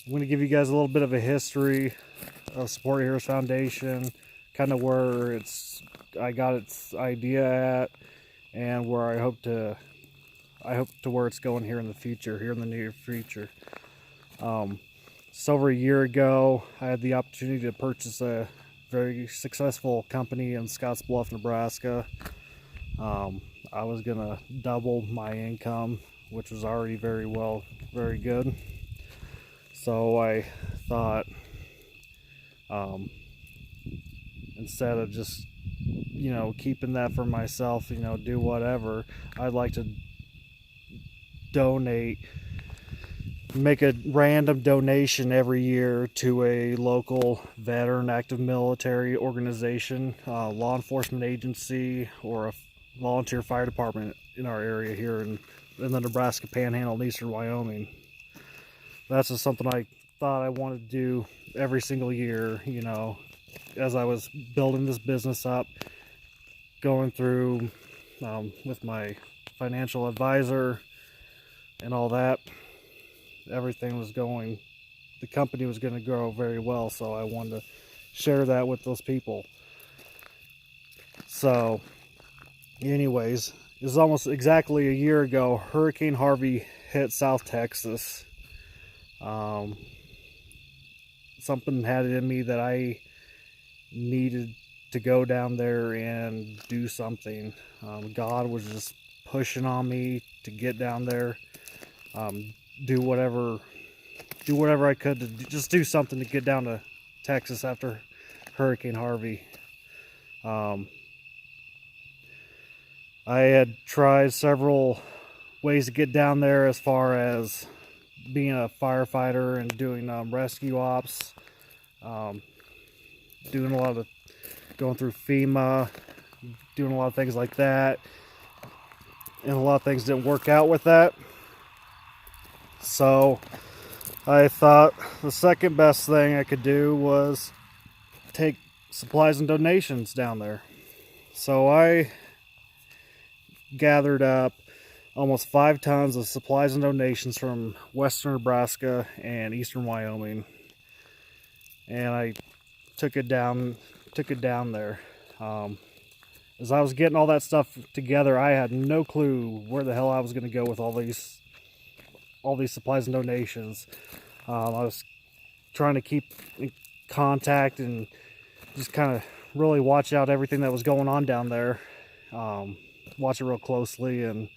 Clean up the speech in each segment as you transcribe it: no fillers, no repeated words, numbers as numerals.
I'm going to give you guys a little bit of a history of Support Heroes Foundation, kind of where I got its idea at, and where I hope to where it's going here in the near future. Just over a year ago, I had the opportunity to purchase a very successful company in Scottsbluff, Nebraska. I was gonna double my income, which was already very good. So I thought, instead of just, keeping that for myself, do whatever, I'd like to make a random donation every year to a local veteran active military organization, law enforcement agency, or a volunteer fire department in our area here in the Nebraska Panhandle and Eastern Wyoming. That's just something I thought I wanted to do every single year, as I was building this business up, going through with my financial advisor and all that. Everything was going, the company was going to grow very well, so I wanted to share that with those people. So anyways, it was almost exactly a year ago, Hurricane Harvey hit South Texas. Something had it in me that I needed to go down there and do something. God was just pushing on me to get down there, do whatever I could to just do something to get down to Texas after Hurricane Harvey. I had tried several ways to get down there, as far as being a firefighter and doing rescue ops, doing a lot of going through FEMA, doing a lot of things like that, and a lot of things didn't work out with that. So I thought the second best thing I could do was take supplies and donations down there. So I gathered up almost 5 tons of supplies and donations from western Nebraska and eastern Wyoming, and I took it down there. As I was getting all that stuff together, I had no clue where the hell I was going to go with all these supplies and donations. I was trying to keep in contact and just kind of really watch out everything that was going on down there. Watch it real closely, and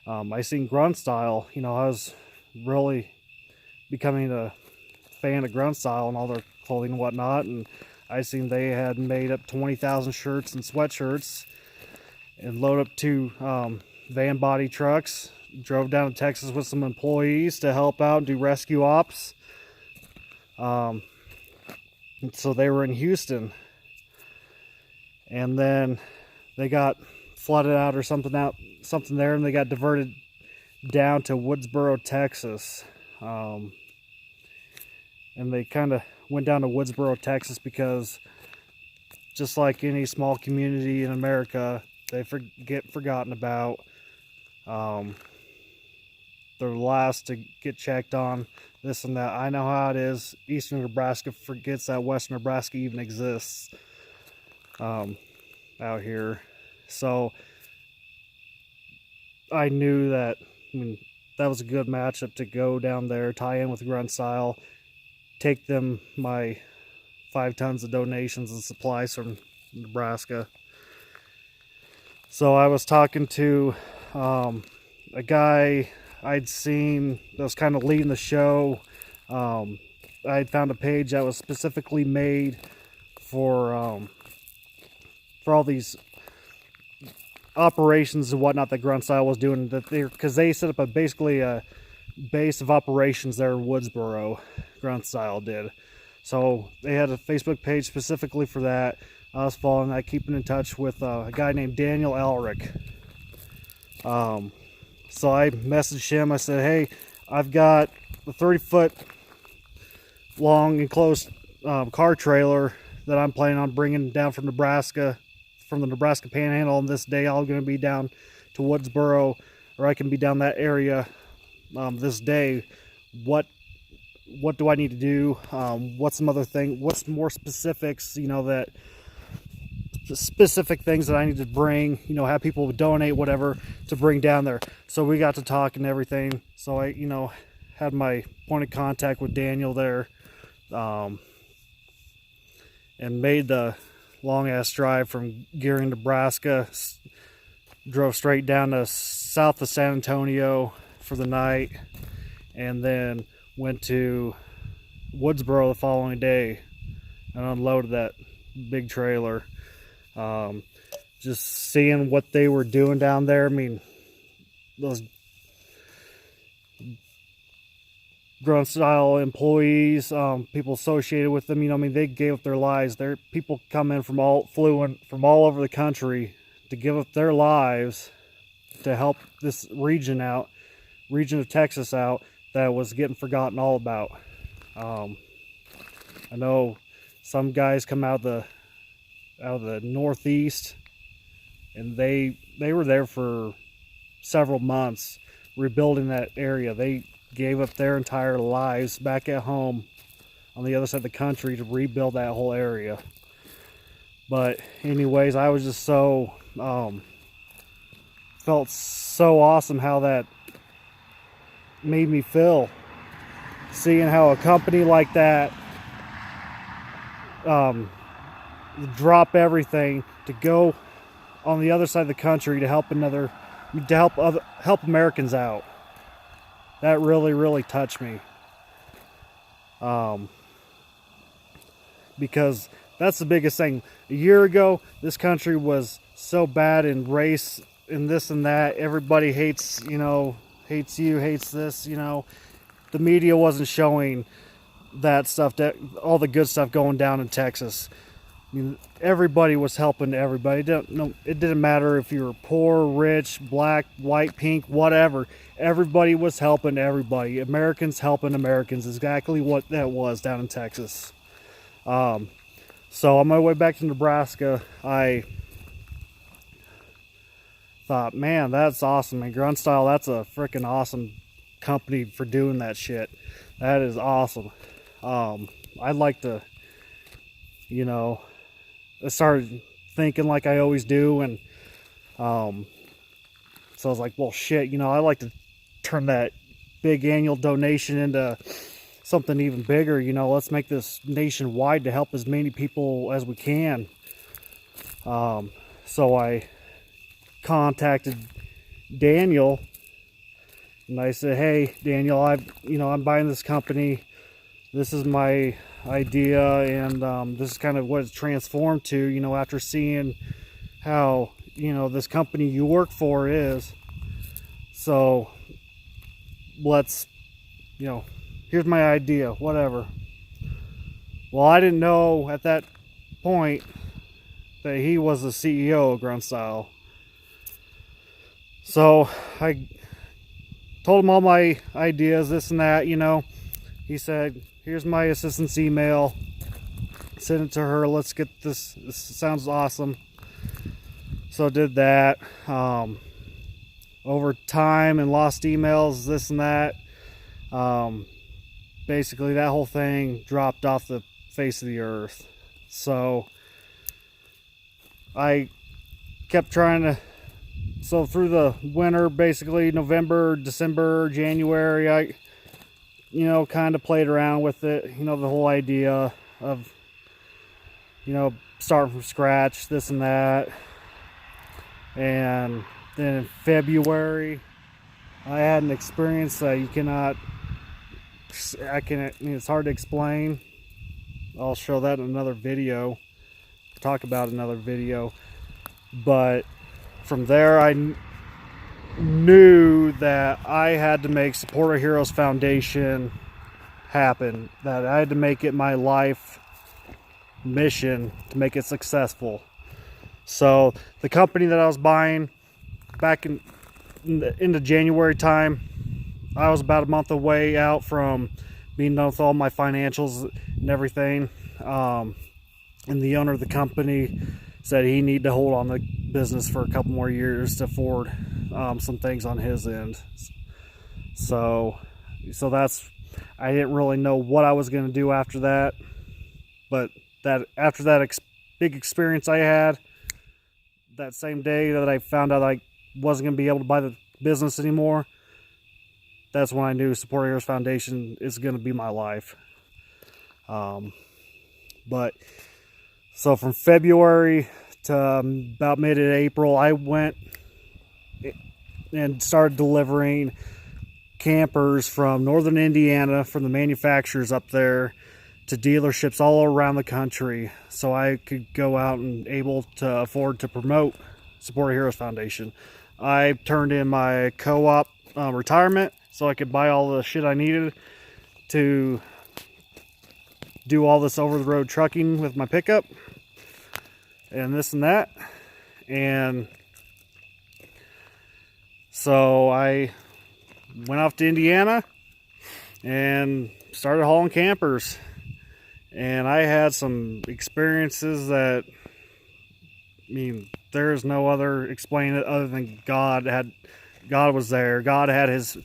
I seen Grunt Style. I was really becoming a fan of Grunt Style and all their clothing and whatnot, and I seen they had made up 20,000 shirts and sweatshirts and load up 2 van body trucks. Drove down to Texas with some employees to help out and do rescue ops. So they were in Houston, and then they got flooded out or something there, and they got diverted down to Woodsboro, Texas. And they kind of went down to Woodsboro, Texas, because just like any small community in America, they get forgotten about. They're last to get checked on, this and that. I know how it is. Eastern Nebraska forgets that western Nebraska even exists out here. So I knew that, that was a good matchup to go down there, tie in with Grunt Style, take them my 5 tons of donations and supplies from Nebraska. So I was talking to a guy I'd seen that was kind of leading the show. I'd found a page that was specifically made for all these operations and whatnot that Grunt Style was doing, because they set up basically a base of operations there in Woodsboro. Grunt Style did. So they had a Facebook page specifically for that. I was following that, keeping in touch with a guy named Daniel Elric. So I messaged him. I said, hey, I've got a 30-foot long enclosed car trailer that I'm planning on bringing down from Nebraska, from the Nebraska Panhandle. On this day, I'm going to be down to Woodsboro, or I can be down that area this day. What what do I need to do, what's some other thing, what's more specifics, you know, that specific things that I need to bring, you know, have people donate whatever to bring down there. So we got to talk and everything. So I, you know, had my point of contact with Daniel there, and made the long ass drive from Gearing, Nebraska, drove straight down to south of San Antonio for the night, and then went to Woodsboro the following day and unloaded that big trailer. Just seeing what they were doing down there. I mean, those grunt style employees, people associated with them, you know, I mean, they gave up their lives. There, people come in flew in from all over the country to give up their lives to help this region of Texas out that was getting forgotten all about. I know some guys come out of the Northeast, and they were there for several months rebuilding that area. They gave up their entire lives back at home on the other side of the country to rebuild that whole area. But anyways, I was just so felt so awesome how that made me feel, seeing how a company like that drop everything to go on the other side of the country to help help Americans out. That really touched me, because that's the biggest thing. A year ago, this country was so bad in race and this and that. Everybody hates, you know, hates you, hates this, you know. The media wasn't showing that stuff, that all the good stuff going down in Texas. I mean, everybody was helping everybody. It didn't matter if you were poor, rich, black, white, pink, whatever. Everybody was helping everybody. Americans helping Americans, exactly what that was down in Texas. So on my way back to Nebraska, I thought, man, that's awesome. And Grunt Style, that's a freaking awesome company for doing that shit. That is awesome. I'd like to, you know, I started thinking like I always do, and so I was like, well, shit, you know, I like to turn that big annual donation into something even bigger. You know, let's make this nationwide to help as many people as we can. So I contacted Daniel, and I said, hey, Daniel, I'm buying this company. This is my idea, and this is kind of what it's transformed to, you know, after seeing how, you know, this company you work for is. So let's, you know, here's my idea, whatever. Well, I didn't know at that point that he was the CEO of Grunt Style. So I told him all my ideas, this and that, you know. He said, here's my assistant's email. Send it to her. Let's get this. This sounds awesome. So I did that. Over time and lost emails, this and that. Basically, that whole thing dropped off the face of the earth. So I kept trying to. So through the winter, basically November, December, January, I, you know, kind of played around with it. You know, the whole idea of, you know, starting from scratch, this and that. And then in February, I had an experience that you cannot, I mean, it's hard to explain. I'll show that in another video, talk about another video. But from there, I knew that I had to make Support Our Heroes Foundation happen, that I had to make it my life mission to make it successful. So the company that I was buying back in the January time, I was about a month away out from being done with all my financials and everything, and the owner of the company said he needed to hold on the business for a couple more years to afford some things on his end. So that's I didn't really know what I was going to do after that. But after that big experience I had, that same day that I found out I wasn't going to be able to buy the business anymore, that's when I knew Support Heroes Foundation is going to be my life. But so from February to about mid-April, I went and started delivering campers from northern Indiana, from the manufacturers up there, to dealerships all around the country, so I could go out and able to afford to promote Support Heroes Foundation. I turned in my co-op retirement so I could buy all the shit I needed to do all this over-the-road trucking with my pickup and this and that. And so I went off to Indiana and started hauling campers. And I had some experiences that, I mean, there is no other explaining it other than God was there. God had his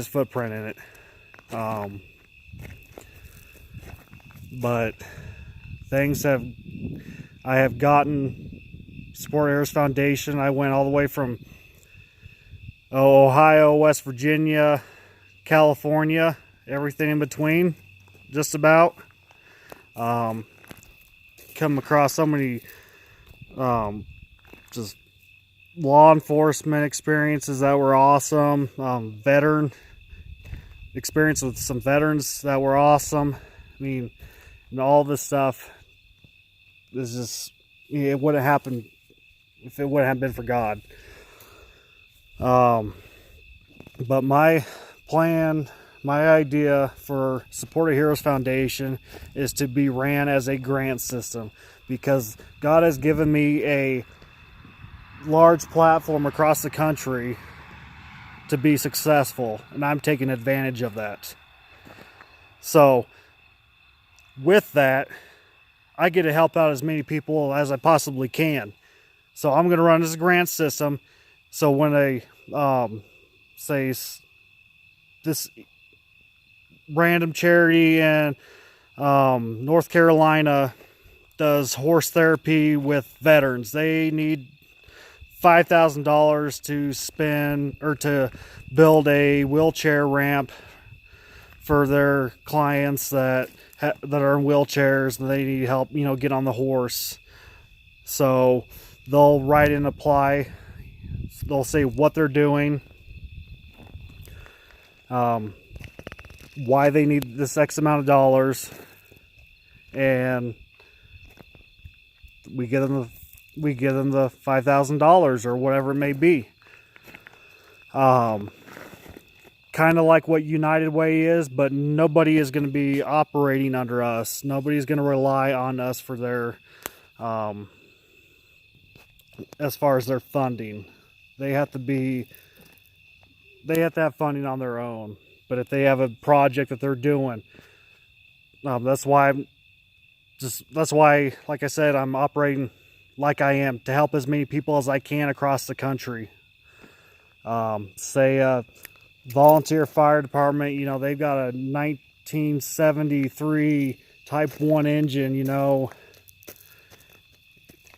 footprint in it. But I have gotten Support Heroes Foundation. I went all the way from Ohio, West Virginia, California, everything in between, just about. Come across so many just law enforcement experiences that were awesome. Veteran experience with some veterans that were awesome. I mean, and all this stuff is just, it wouldn't happen if it wouldn't have been for God. But my plan, my idea for Support Heroes Foundation is to be ran as a grant system, because God has given me a large platform across the country to be successful, and I'm taking advantage of that. So with that, I get to help out as many people as I possibly can. So I'm going to run this grant system. So when say this random charity in North Carolina does horse therapy with veterans, they need $5,000 to spend or to build a wheelchair ramp for their clients that are in wheelchairs and they need help, get on the horse. So they'll write and apply. They'll say what they're doing, why they need this X amount of dollars, and we give them the $5,000 or whatever it may be. Kind of like what United Way is, but nobody is going to be operating under us. Nobody's going to rely on us for their, as far as their funding. They have to have funding on their own. But if they have a project that they're doing, that's why, like I said, I'm operating like I am, to help as many people as I can across the country. Say volunteer fire department, they've got a 1973 Type 1 engine,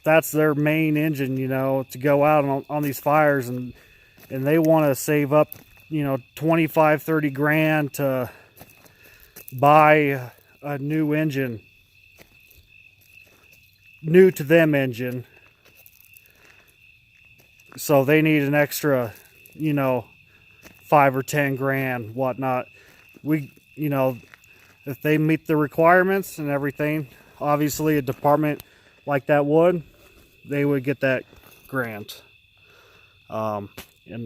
that's their main engine, to go out on these fires, and they want to save up, 25, 30 grand to buy a new engine, new to them engine. So they need an extra, 5 or 10 grand, whatnot. If they meet the requirements and everything, obviously a department like that they would get that grant. And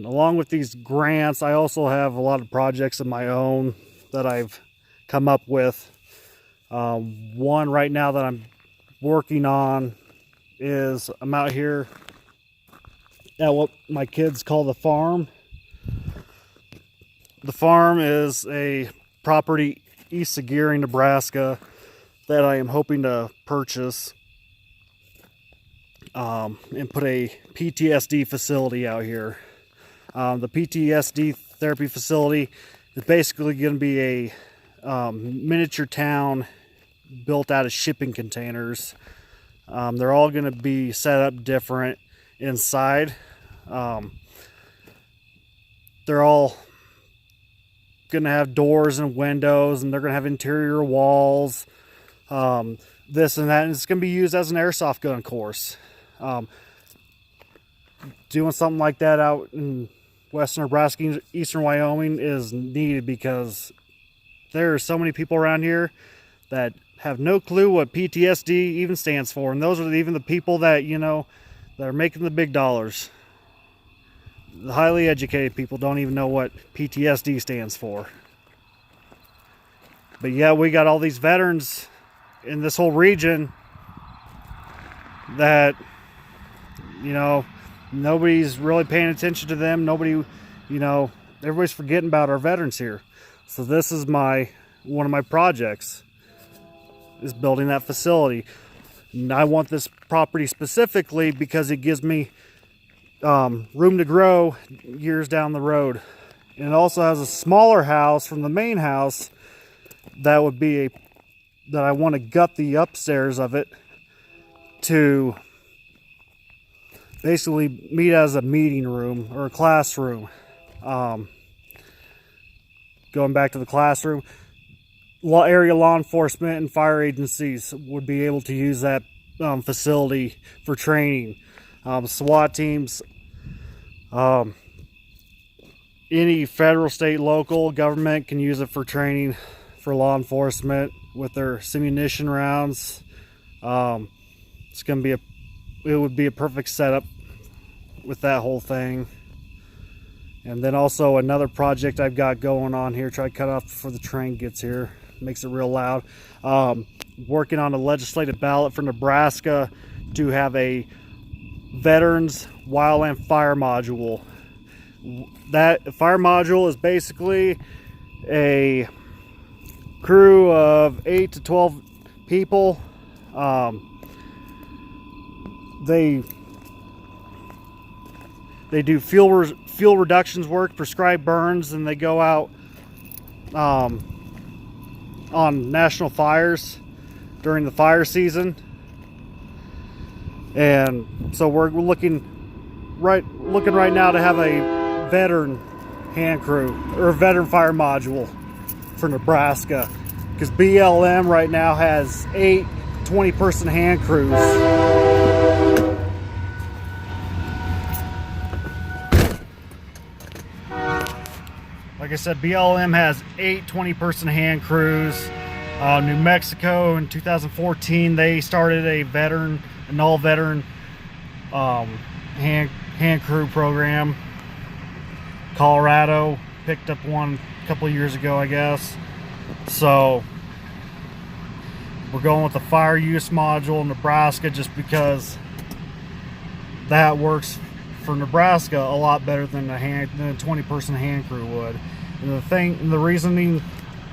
along with these grants, I also have a lot of projects of my own that I've come up with. One right now that I'm working on is, I'm out here at what my kids call the farm. The farm is a property east of Gearing, Nebraska, that I am hoping to purchase and put a PTSD facility out here. The PTSD therapy facility It's basically going to be a miniature town built out of shipping containers. They're all going to be set up different inside. They're all going to have doors and windows, and they're going to have interior walls, this and that, and it's going to be used as an airsoft gun course. Doing something like that out in western Nebraska, eastern Wyoming is needed, because there are so many people around here that have no clue what PTSD even stands for, and those are even the people that, you know, that are making the big dollars. The highly educated people don't even know what PTSD stands for. But yeah, we got all these veterans in this whole region that, you know, nobody's really paying attention to them. Nobody, you know, everybody's forgetting about our veterans here. So this is one of my projects, is building that facility. And I want this property specifically because it gives me room to grow years down the road. And it also has a smaller house from the main house that would be that I want to gut the upstairs of it to basically meet as a meeting room or a classroom. Going back to the classroom, area law enforcement and fire agencies would be able to use that facility for training. SWAT teams, any federal, state, local government can use it for training for law enforcement with their simunition rounds. It's going to be it would be a perfect setup with that whole thing. And then also another project I've got going on here, try to cut off before the train gets here, makes it real loud. Working on a legislative ballot for Nebraska to have a veterans wildland fire module. That fire module is basically a crew of 8 to 12 people. They do fuel reductions work, prescribed burns, and they go out on national fires during the fire season. And so we're looking right now to have a veteran hand crew or a veteran fire module for Nebraska, because BLM right now has 8 20-person hand crews. Like I said, BLM has 8 20-person hand crews. New Mexico in 2014, they started an all-veteran hand crew program. Colorado picked up one a couple of years ago, I guess. So we're going with the fire use module in Nebraska just because that works for Nebraska a lot better than a 20-person hand crew would. And the reasoning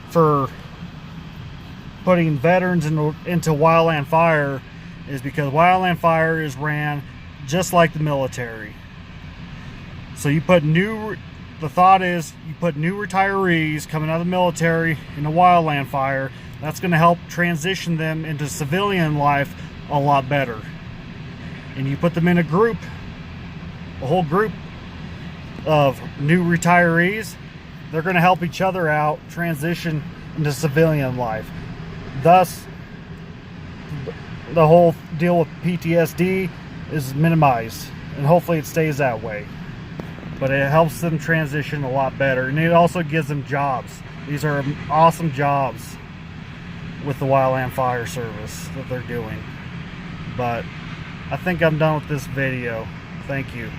for putting veterans into wildland fire is because wildland fire is ran just like the military. So the thought is you put new retirees coming out of the military into wildland fire. That's going to help transition them into civilian life a lot better. And you put them in a whole group of new retirees, they're going to help each other out transition into civilian life. Thus, the whole deal with PTSD is minimized, and hopefully it stays that way. But it helps them transition a lot better, and it also gives them jobs. These are awesome jobs with the Wildland Fire Service that they're doing. But I think I'm done with this video. Thank you.